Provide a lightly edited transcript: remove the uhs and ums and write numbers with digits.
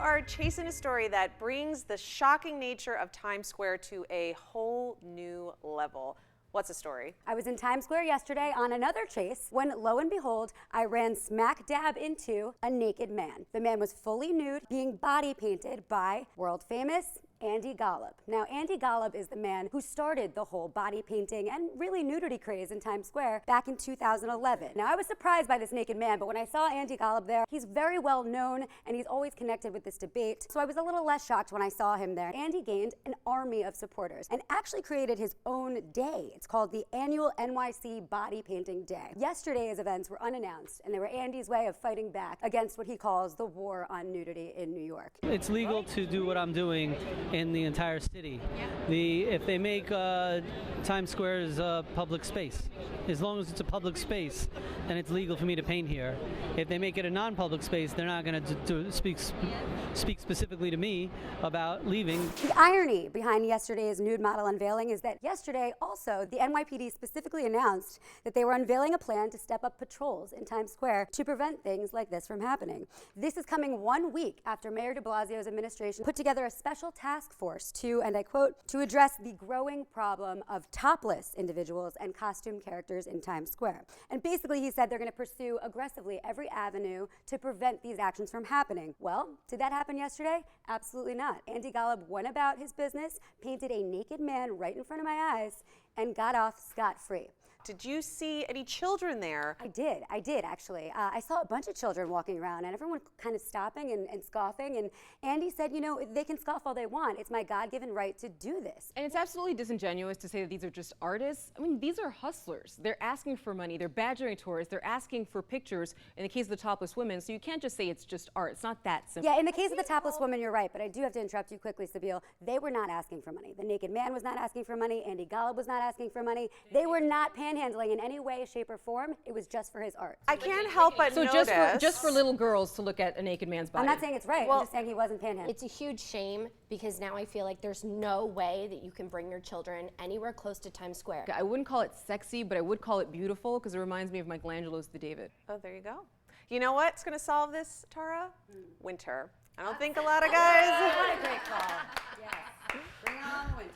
are chasing a story that brings the shocking nature of Times Square to a whole new level. What's the story? I was in Times Square yesterday on another chase when, lo and behold, I ran smack dab into a naked man. The man was fully nude, being body painted by world famous Andy Golub. Now, Andy Golub is the man who started the whole body painting and really nudity craze in Times Square back in 2011. Now, I was surprised by this naked man, but when I saw Andy Golub there, he's very well known and he's always connected with this debate. So I was a little less shocked when I saw him there. Andy gained an army of supporters and actually created his own day. It's called the annual NYC Body Painting Day. Yesterday's events were unannounced, and they were Andy's way of fighting back against what he calls the war on nudity in New York. It's legal to do what I'm doing in the entire city. If they make Times Square as a public space, as long as it's a public space, then it's legal for me to paint here. If they make it a non-public space, they're not going to speak specifically to me about leaving. The irony behind yesterday's nude model unveiling is that yesterday also the NYPD specifically announced that they were unveiling a plan to step up patrols in Times Square to prevent things like this from happening. This is coming 1 week after Mayor de Blasio's administration put together a special task force to, and I quote, to address the growing problem of topless individuals and costume characters in Times Square. And basically he said they're going to pursue aggressively every avenue to prevent these actions from happening. Well, did that happen yesterday? Absolutely not. Andy Golub went about his business, painted a naked man right in front of my eyes, and got off scot-free. Did you see any children there? I did actually. I saw a bunch of children walking around and everyone kind of stopping and scoffing, and Andy said, you know, they can scoff all they want. It's my God-given right to do this. And it's absolutely disingenuous to say that these are just artists. I mean, these are hustlers. They're asking for money, they're badgering tourists, they're asking for pictures in the case of the topless women, so you can't just say it's just art. It's not that simple. Yeah, in the case of the topless woman, you're right, but I do have to interrupt you quickly, Sabeel. They were not asking for money. The naked man was not asking for money. Andy Golub was not asking for money. They were not panhandling in any way, shape, or form. It was just for his art. I can't help but notice. So just for little girls to look at a naked man's body. I'm not saying it's right. Well, I'm just saying he wasn't panhandling. It's a huge shame because now I feel like there's no way that you can bring your children anywhere close to Times Square. I wouldn't call it sexy, but I would call it beautiful because it reminds me of Michelangelo's The David. Oh, there you go. You know what's going to solve this, Tara? Winter. I don't think a lot of guys. What a great call. Yes. Bring on winter.